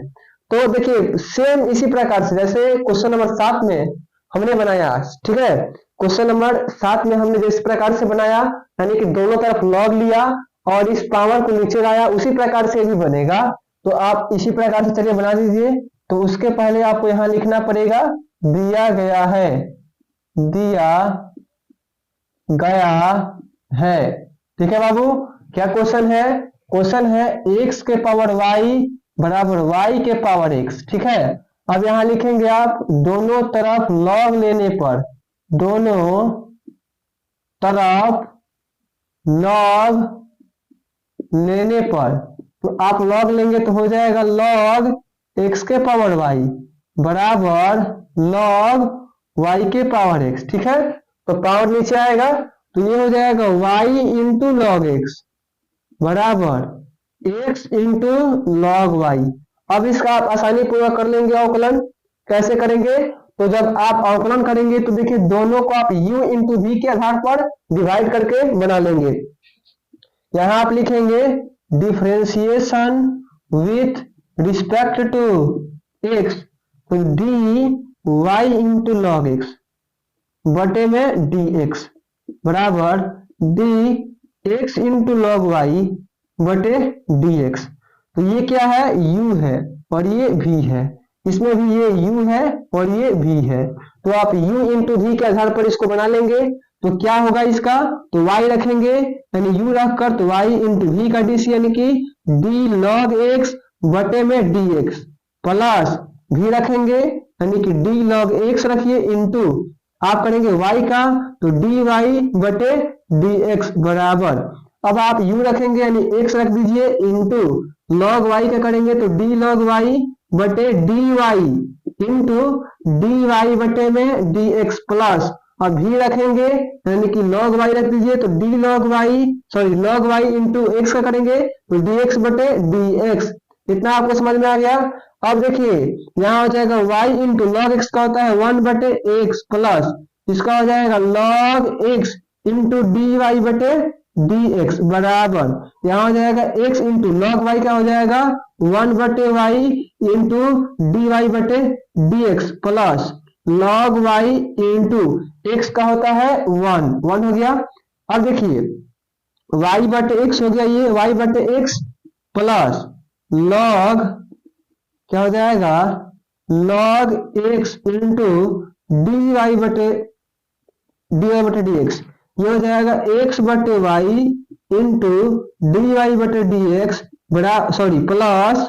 तो देखिए सेम इसी प्रकार से जैसे क्वेश्चन नंबर 7 में हमने बनाया, ठीक है, क्वेश्चन नंबर 7 में हमने जिस प्रकार से बनाया यानी कि दोनों तरफ log लिया और इस पावर को नीचे लाया, उसी प्रकार से भी बनेगा। तो आप इसी प्रकार से चलिए बना दीजिए। तो उसके पहले आपको यहाँ लिखना पड़ेगा दिया गया है, ठीक है बाबू। क्या क्वेश्चन है, क्वेश्चन है x के पावर y बराबर y के पावर x, ठीक है। अब यहाँ लिखेंगे आप दोनों तरफ log लेने पर, दोनों तरफ log लेने पर, तो आप log लेंगे तो हो जाएगा log x के पावर y बराबर log y के पावर x, ठीक है। तो पावर नीचे आएगा तो ये हो जाएगा y इंटू log x बराबर x इंटू log y। अब इसका आप आसानी पूर्वक कर लेंगे अवकलन। कैसे करेंगे, तो जब आप अवकलन करेंगे तो देखिए दोनों को आप u इंटू v के आधार पर डिवाइड करके बना लेंगे। यहां आप लिखेंगे differentiation with respect to x, तो dy इंटू log x बटे में dx बराबर dx इंटू log y बटे dx। तो ये क्या है, u है और ये v है, इसमें भी ये u है और ये v है। तो आप u इंटू v के आधार पर इसको बना लेंगे। तो क्या होगा इसका, तो y रखेंगे यानी u रखकर तो y इंटू v का dc यानी कि d log x बटे में dx प्लस v रखेंगे यानी कि d log x रखिए इंटू आप करेंगे y का तो dy बटे dx बराबर, अब आप u रखेंगे यानी x रख दीजिए इंटू log y का करेंगे तो d log y बटे dy इंटू dy बटे में dx प्लस और भी रखेंगे यानी कि log y रख दीजिए, तो d log y into x का करेंगे तो dx बटे dx। इतना आपको समझ में आ गया। अब देखिए यहाँ हो जाएगा y इंटू लॉग एक्स का होता है 1 बटे एक्स प्लस इसका हो जाएगा log x into d Y बटे dx बराबर यहाँ हो जाएगा x इंटू लॉग y का हो जाएगा 1 बटे y इंटू डी वाई बटे dx plus log y into x का होता है 1 हो गया। अब देखिए y बटे x हो गया, ये y बटे x प्लस log क्या हो जाएगा log x into d Y बटे dx, ये हो जाएगा x बटे y इंटू डी वाई बटे dx प्लस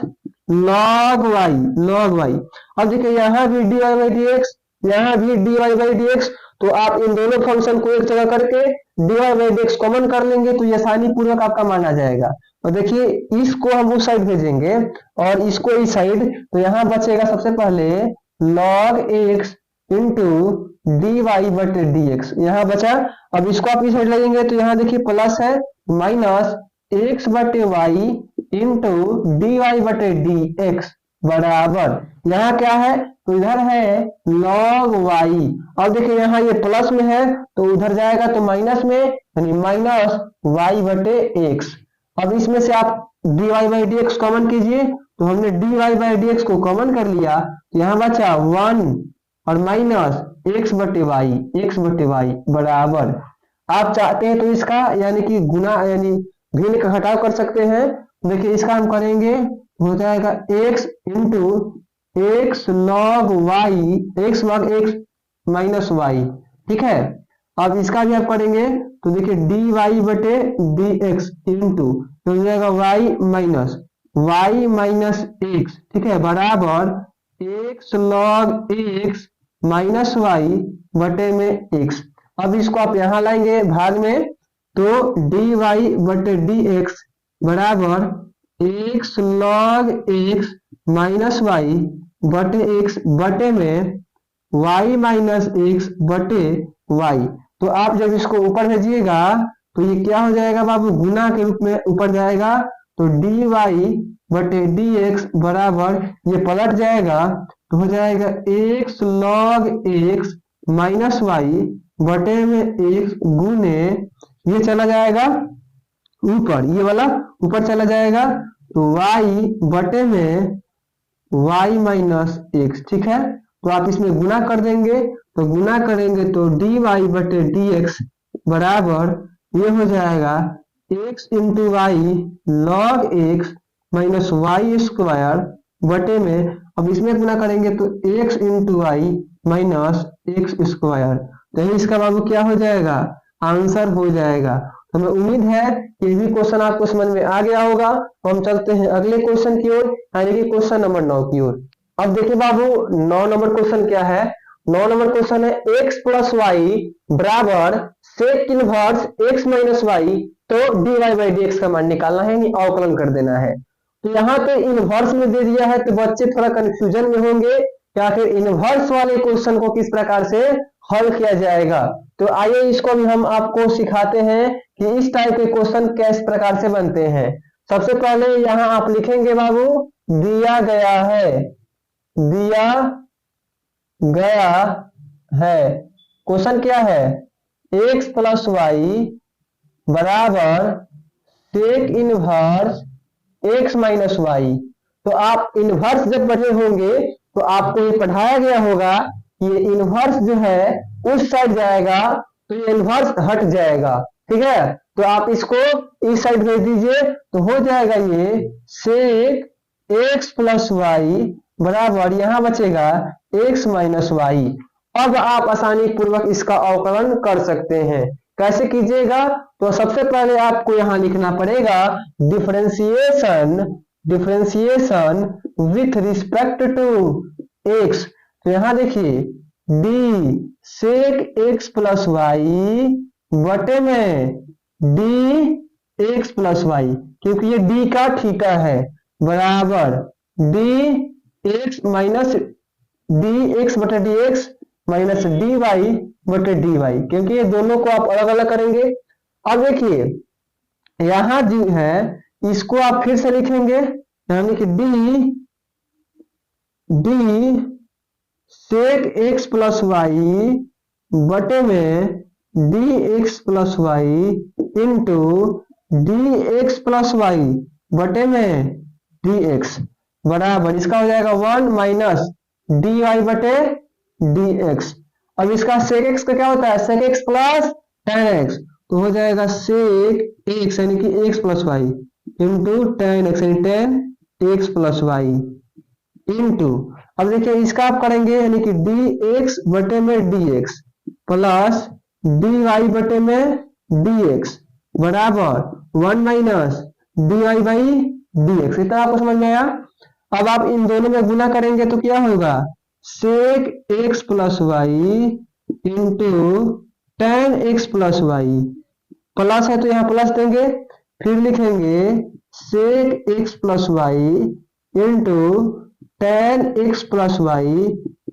log y। अब देखिए यहाँ भी dy बाई dx, यहाँ भी dy बाई dx, तो आप इन दोनों फंक्शन को एक जगह करके dy बाई dx कॉमन कर लेंगे तो ये आसानी पूर्वक आपका मान आ जाएगा। और देखिए इसको हम उस साइड भेजेंगे और इसको इस साइड, तो यहाँ बचेगा सबसे पहले log x into d Y बटे dx, यहाँ बचा। अब इसको आप इस साइड लगेंगे तो यहाँ देखिए प्लस है माइनस x बटे y इंटू डी वाई बटे dx बराबर यहाँ क्या है तो इधर है log y। अब देखिए यहाँ ये प्लस में है तो उधर जाएगा तो माइनस में, यानी माइनस y बटे x। अब इसमें से आप dy बाई dx कॉमन कीजिए, तो हमने dy बाई dx को कॉमन कर लिया तो यहाँ बचा 1 और माइनस x बटे y बराबर। आप चाहते हैं तो इसका यानी कि गुना यानी भिन्न का घटाव कर सकते हैं। देखिए इसका हम करेंगे हो जाएगा x into x log x minus y, ठीक है। अब इसका भी आप करेंगे तो देखिए dy बटे dx इंटू हो जाएगा y माइनस x, ठीक है, बराबर x log x minus y बटे में x। अब इसको आप यहाँ लाएंगे भाग में तो dy बटे dx बराबर x log x minus y बटे x बटे में y माइनस x बटे y। तो आप जब इसको ऊपर भेजिएगा तो ये क्या हो जाएगा बाबू, गुना के रूप में ऊपर जाएगा तो dy बटे dx बराबर ये पलट जाएगा तो हो जाएगा x log x minus y बटे में x गुने ये चला जाएगा ऊपर, ये वाला ऊपर चला जाएगा तो y बटे में y माइनस x, ठीक है। तो आप इसमें गुना कर देंगे तो गुना करेंगे तो dy बटे dx बराबर ये हो जाएगा x into y log x minus y square बटे में, अब इसमें गुना करेंगे तो x into y minus x square. तो इसका बाबू क्या हो जाएगा, आंसर हो जाएगा। तो हमें उम्मीद है कि ये भी क्वेश्चन आपको समझ में आ गया होगा। तो हम चलते हैं अगले क्वेश्चन की ओर, यानी कि क्वेश्चन नंबर 9 की ओर। अब देखिए बाबू 9 नंबर क्वेश्चन क्या है। 9 नंबर क्वेश्चन है x प्लस वाई बराबर sec inverse x minus y, तो dy बाई dx का मान निकालना है, यानी अवकलन कर देना है। तो यहाँ पे इनवर्स में दे दिया है तो बच्चे थोड़ा कंफ्यूजन में होंगे या फिर इनवर्स वाले क्वेश्चन को किस प्रकार से हल किया जाएगा। तो आइए इसको भी हम आपको सिखाते हैं कि इस टाइप के क्वेश्चन किस प्रकार से बनते हैं। सबसे पहले यहाँ आप लिखेंगे बाबू दिया गया है क्वेश्चन क्या है, x प्लस वाई बराबर sec inverse x minus y. तो आप इनवर्स जब पढ़े होंगे तो आपको ये पढ़ाया गया होगा ये इनवर्स जो है उस साइड जाएगा तो ये इनवर्स हट जाएगा, ठीक है। तो आप इसको इस साइड भेज दीजिए तो हो जाएगा ये सेक x प्लस वाई बराबर यहाँ बचेगा x माइनस वाई। अब आप आसानी पूर्वक इसका अवकलन कर सकते हैं। कैसे कीजिएगा, तो सबसे पहले आपको यहाँ लिखना पड़ेगा differentiation with respect to x। तो यहाँ देखिए d sec x plus Y बटे में d x प्लस वाई, क्योंकि ये d का थीटा है, बराबर d x minus d x बटे dx माइनस डी वाई बटे डी वाई, क्योंकि ये दोनों को आप अलग अलग करेंगे। अब देखिए यहां जो है इसको आप फिर से लिखेंगे, यानी कि D sec x plus Y बटे में D x plus Y into D x plus Y बटे में डी एक्स बराबर इसका हो जाएगा 1 माइनस डी वाई बटे डी एक्स। अब इसका सेक एक्स का क्या होता है, sec x plus tan X, तो हो जाएगा सेक एक्स यानी कि X plus Y into tan X यानी tan x plus Y into, अब देखिए इसका आप करेंगे यानी कि डी एक्स बटे में D x plus d Y बटे में डी एक्स बराबर 1 minus D y by D x. इतना आपको समझ में आया। अब आप इन दोनों में गुना करेंगे तो क्या होगा, sec x plus Y into tan x plus y, plus है तो यहाँ प्लस देंगे, फिर लिखेंगे sec x plus Y into tan x plus Y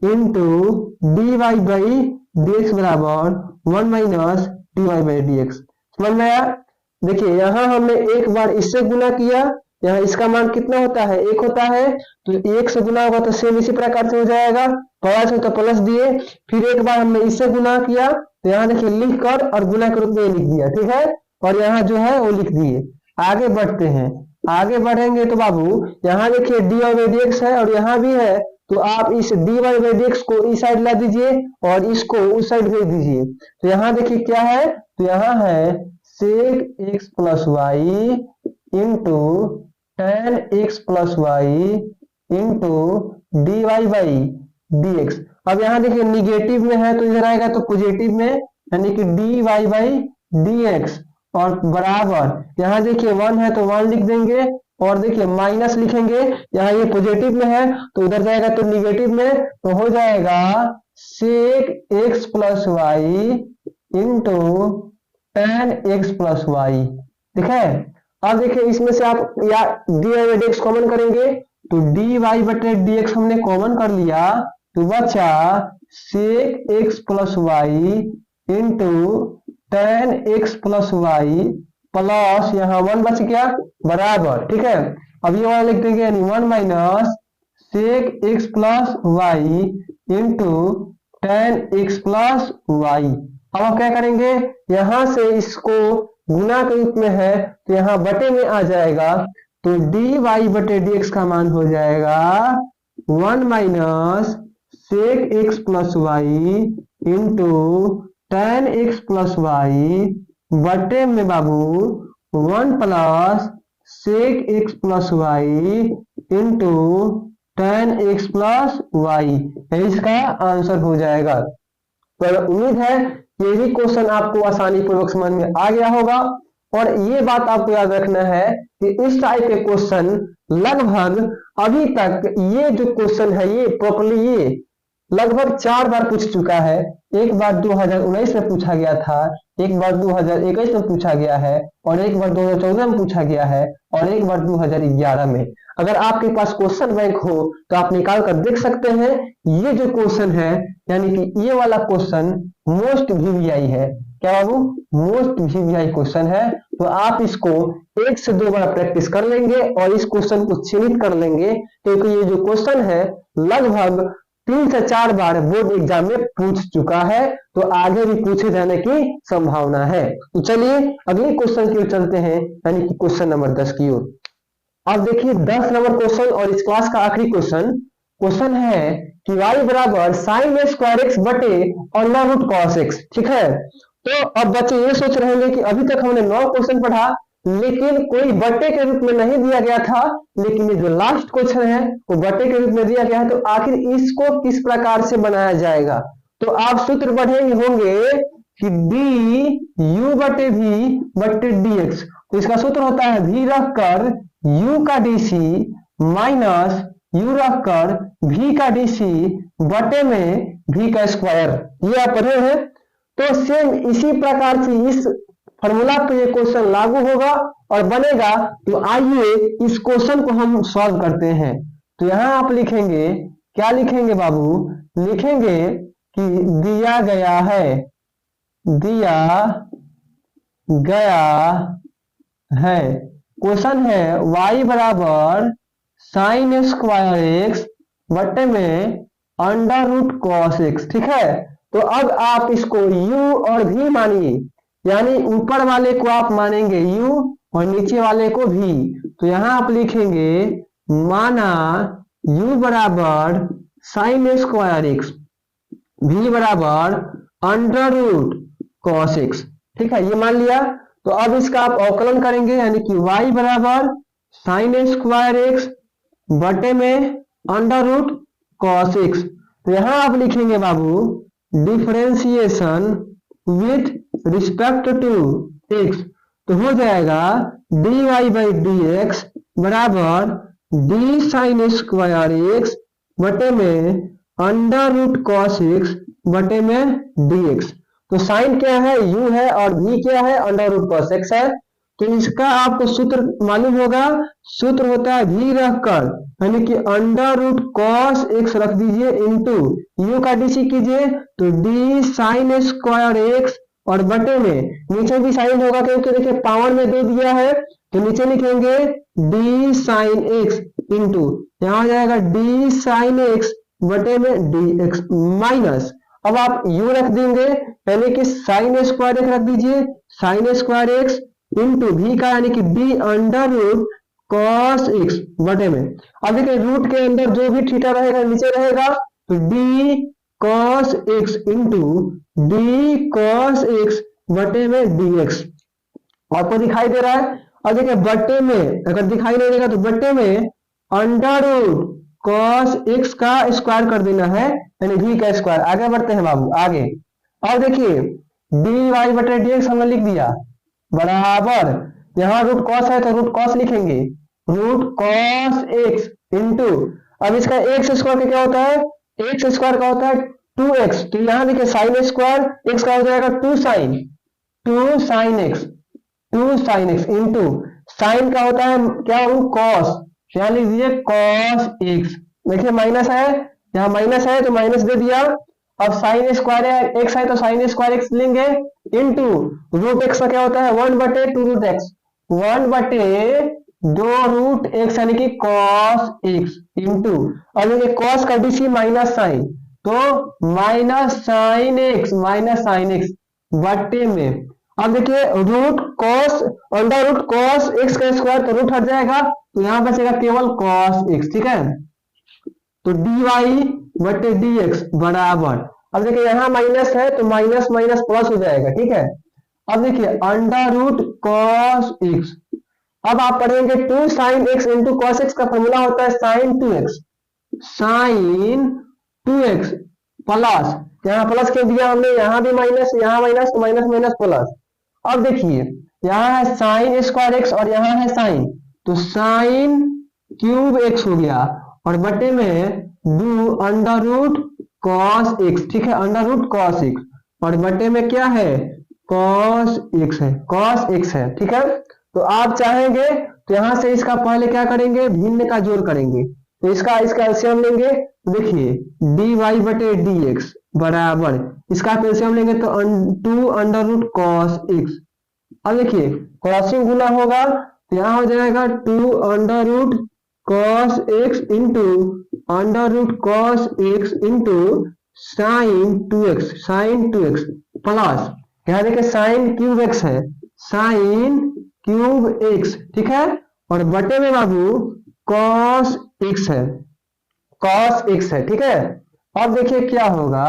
into d y by D x बराबर 1 minus D y by D x. समझ में आया। देखिए यहाँ हमने एक बार इससे गुना किया, यहाँ इसका मान कितना होता है, एक होता है, तो एक से गुना होगा तो सेम इसी प्रकार से हो जाएगा, प्लस है तो प्लस दिए, फिर एक बार हमने इससे गुना किया तो यहाँ देखिए लिख कर और गुना के रूप में लिख दिया, ठीक है, और यहाँ जो है वो लिख दिए। आगे बढ़ते हैं, आगे बढ़ेंगे तो बाबू यहाँ देखिए d y by D x है और यहाँ भी है, तो आप इस d y by D x को इस साइड ला दीजिए और इसको उस साइड भेज दीजिए। तो यहाँ देखिए क्या है, तो यहाँ है sec x plus Y into tan x plus Y into d y by D x. अब यहाँ देखिए निगेटिव में है तो इधर आएगा तो पॉजिटिव में, यानी कि d y by D x और बराबर यहाँ देखिए 1 है तो 1 लिख देंगे और देखिए माइनस लिखेंगे, यहाँ ये पॉजिटिव में है तो उधर जाएगा तो निगेटिव में, तो हो जाएगा sec x plus Y into tan x plus y, ठीक है। अब देखिए इसमें से आप या d y by D x common करेंगे तो डी वाई बटे डी एक्स हमने कॉमन कर लिया, तो बचा sec x plus Y into tan x plus y plus यहाँ 1 बच गया बराबर, ठीक है। अब ये वाला लिख देंगे यानी 1 minus sec x plus Y into tan x plus y. अब आप क्या करेंगे, यहां से इसको गुना के रूप में है तो यहाँ बटे में आ जाएगा, तो डी वाई बटे डी एक्स का मान हो जाएगा 1 minus sec x plus Y into tan x plus Y बटे में बाबू 1 plus sec x plus Y into tan x plus y, इसका आंसर हो जाएगा। तो उम्मीद है ये भी क्वेश्चन आपको आसानी पूर्वक समझ में आ गया होगा। और ये बात आपको याद रखना है कि इस टाइप के क्वेश्चन लगभग अभी तक ये जो क्वेश्चन है ये प्रॉपर्ली ये लगभग 4 बार पूछ चुका है। एक बार 2019 में पूछा गया था, एक बार 2021 में पूछा गया है और एक बार 2014 में पूछा गया है और एक बार 2011 में। अगर आपके पास क्वेश्चन बैंक हो तो आप निकाल कर देख सकते हैं। ये जो क्वेश्चन है यानी कि ये वाला क्वेश्चन मोस्ट वीवीआई है। क्या बाबू, मोस्ट वीवीआई क्वेश्चन है। तो आप इसको 1 से 2 बार प्रैक्टिस कर लेंगे और इस क्वेश्चन को चिन्हित कर लेंगे, क्योंकि ये जो क्वेश्चन है लगभग 3 से 4 बार बोर्ड एग्जाम में पूछ चुका है, तो आगे भी पूछे जाने की संभावना है। तो चलिए अगले क्वेश्चन की ओर चलते हैं, यानी कि क्वेश्चन नंबर 10 की ओर। अब देखिए 10 नंबर क्वेश्चन और इस क्लास का आखिरी क्वेश्चन है कि y बराबर साइन स्क्वायर एक्स बटे अंडर रूट कॉस एक्स। ठीक है, तो अब बच्चे ये सोच रहे होंगे कि अभी तक हमने 9 क्वेश्चन पढ़ा लेकिन कोई बट्टे के रूप में नहीं दिया गया था, लेकिन ये जो लास्ट क्वेश्चन है वो बट्टे के रूप में दिया गया है। तो आखिर इसको किस प्रकार से बनाया जाएगा, तो आप सूत्र पढ़े होंगे कि डी यू बटे वी बटे डी एक्स। तो इसका सूत्र होता है v रखकर u का डीसी माइनस u रखकर v का डीसी बटे में v का स्क्वायर। ये आप पढ़े हैं। तो सेम इसी प्रकार से इस फॉर्मूला पे ये क्वेश्चन लागू होगा और बनेगा। तो आइए इस क्वेश्चन को हम सॉल्व करते हैं। तो यहां आप लिखेंगे, क्या लिखेंगे बाबू, लिखेंगे कि दिया गया है क्वेश्चन है y बराबर साइन स्क्वायर एक्स बटे में अंडर रूट कॉस एक्स। ठीक है, तो अब आप इसको u और v मानिए, यानी ऊपर वाले को आप मानेंगे u और नीचे वाले को v। तो यहां आप लिखेंगे माना u बराबर साइन स्क्वायर एक्स, v बराबर अंडर रूट कॉस एक्स। ठीक है, ये मान लिया। तो अब इसका आप अवकलन करेंगे, यानी कि y बराबर साइन स्क्वायर एक्स बटे में अंडर रूट कॉस एक्स। तो यहां आप लिखेंगे बाबू differentiation with respect to x. तो हो जाएगा dy बाई डी एक्स बराबर डी साइन स्क्वायर एक्स बटे में अंडर रूट कॉस एक्स बटे में dx। तो साइन क्या है, u है, और v क्या है, अंडर रूट कॉस एक्स है। तो इसका आपको सूत्र मालूम होगा, सूत्र होता है v रखकर, यानी कि अंडर रूट कॉस एक्स रख दीजिए इंटू u का dc कीजिए, तो d साइन स्क्वायर एक्स और बटे में नीचे भी साइन होगा क्योंकि देखिए पावर में दे दिया है, तो नीचे लिखेंगे d साइन एक्स इंटू यहाँ हो जाएगा d साइन एक्स बटे में dx माइनस, अब आप u रख देंगे यानी कि साइन स्क्वायर एक्स रख दीजिए, sine square x into v का यानी कि d under root cos x बटे में। अब देखिए रूट के अंदर जो भी थीटा रहेगा नीचे रहेगा, तो d cos x into d cos x बटे में dx। आपको दिखाई दे रहा है। अब देखिए बटे में, अगर दिखाई नहीं देगा तो बटे में अंडर रूट कॉस एक्स का स्क्वायर कर देना है, यानी v का स्क्वायर। आगे बढ़ते हैं बाबू आगे। अब देखिए dy बटे dx हमने लिख दिया बराबर, यहाँ रूट कॉस है तो रूट कॉस लिखेंगे, रूट कॉस एक्स इंटू, अब इसका एक्स स्क्वायर का क्या होता है, एक्स स्क्वायर का होता है 2x, तो यहाँ देखिए साइन स्क्वायर एक्स का हो जाएगा 2 साइन एक्स इंटू साइन का होता है क्या, कॉस, यहाँ लिख दीजिए कॉस एक्स। देखिए माइनस है, यहाँ माइनस है तो माइनस दे दिया। अब साइन स्क्वायर एक्स है तो साइन स्क्वायर एक्स लेंगे इंटू रूट एक्स का क्या होता है 1 बटे 2 रूट एक्स, 1 बटे 2 रूट एक्स यानी कि कॉस एक्स इंटू, अब देखिए कॉस का डीसी माइनस साइन, तो माइनस साइन एक्स बटे में, अब देखिए root cos under root cos x का स्क्वायर, तो रूट हट जाएगा तो यहां बचेगा केवल कॉस एक्स। ठीक है, तो dy बटे dx बराबर, अब देखिए यहाँ माइनस है तो माइनस माइनस प्लस हो जाएगा। ठीक है, अब देखिए अंडर रूट कॉस एक्स, अब आप पढ़ेंगे 2 sine x into cos x का फॉर्मूला होता है साइन 2x प्लस, यहाँ प्लस के दिया हमने, यहाँ भी माइनस, यहाँ माइनस, तो माइनस माइनस प्लस। अब देखिए यहाँ है साइन स्क्वायर एक्स और यहाँ है साइन, तो साइन क्यूब एक्स हो गया और बटे में डू अंडर रूट कॉस एक्स। ठीक है, अंडर रूट कॉस एक्स और बटे में क्या है, कॉस एक्स है। ठीक है, तो आप चाहेंगे तो यहां से इसका पहले क्या करेंगे, भिन्न का जोड़ करेंगे, तो इसका एलसीएम लेंगे, तो देखिए dy बटे dx बराबर, इसका एलसीएम लेंगे तो 2 अंडर रूट कॉस एक्स। अब देखिए क्रॉसिंग गुना होगा तो यहाँ हो जाएगा 2 under root cos x into under root cos x into sine 2x plus, यहाँ देखिए साइन क्यूब एक्स है, साइन क्यूब एक्स। ठीक है, और बटे में बाबू कॉस एक्स है। ठीक है, अब देखिए क्या होगा,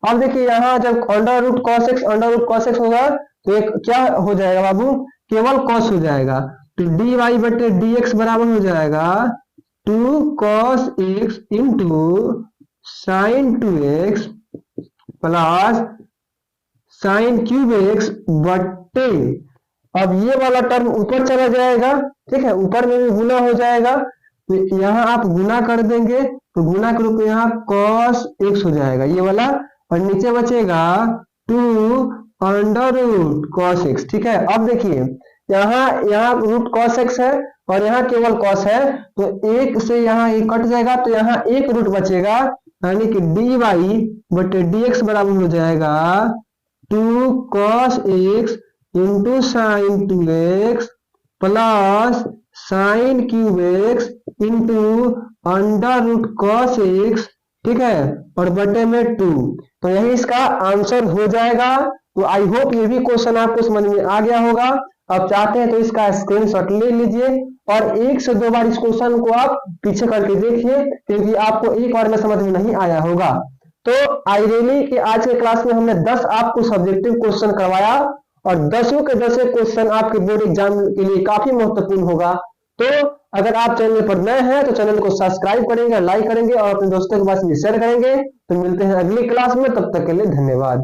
अब देखिए यहाँ जब अंडर रूट कॉस एक्स होगा तो एक क्या हो जाएगा बाबू, केवल कॉस हो जाएगा, तो dy बटे dx बराबर हो जाएगा 2 cos x into sine 2x plus sine cube x बटे, अब ये वाला टर्म ऊपर चला जाएगा। ठीक है, ऊपर में भी गुना हो जाएगा, तो यहाँ आप गुना कर देंगे तो गुना के रूप में यहाँ cos x हो जाएगा ये वाला, और नीचे बचेगा 2 अंडर रूट cos x। ठीक है, अब देखिए यहाँ रूट cos x है और यहाँ केवल cos है, तो एक से यहाँ एक कट जाएगा तो यहाँ एक रूट बचेगा, यानी कि डी वाई बटे डी एक्स बराबर हो जाएगा 2 cos x into sine 2x plus sine cube x into under root cos x, ठीक है, और बटे में 2। तो यही इसका आंसर हो जाएगा। तो आई होप ये भी क्वेश्चन आपको समझ में आ गया होगा। आप चाहते हैं तो इसका स्क्रीनशॉट ले लीजिए और एक से दो बार इस क्वेश्चन को आप पीछे करके देखिए, क्योंकि आपको एक बार में समझ में नहीं आया होगा। तो आई रियली कि आज के क्लास में हमने 10 आपको सब्जेक्टिव क्वेश्चन करवाया और 10 के 10 क्वेश्चन आपके बोर्ड एग्जाम के लिए काफी महत्वपूर्ण होगा। तो अगर आप चैनल पर नए हैं तो चैनल को सब्सक्राइब करेंगे, लाइक करेंगे और अपने दोस्तों के पास भी शेयर करेंगे। तो मिलते हैं अगली क्लास में, तब तक के लिए धन्यवाद।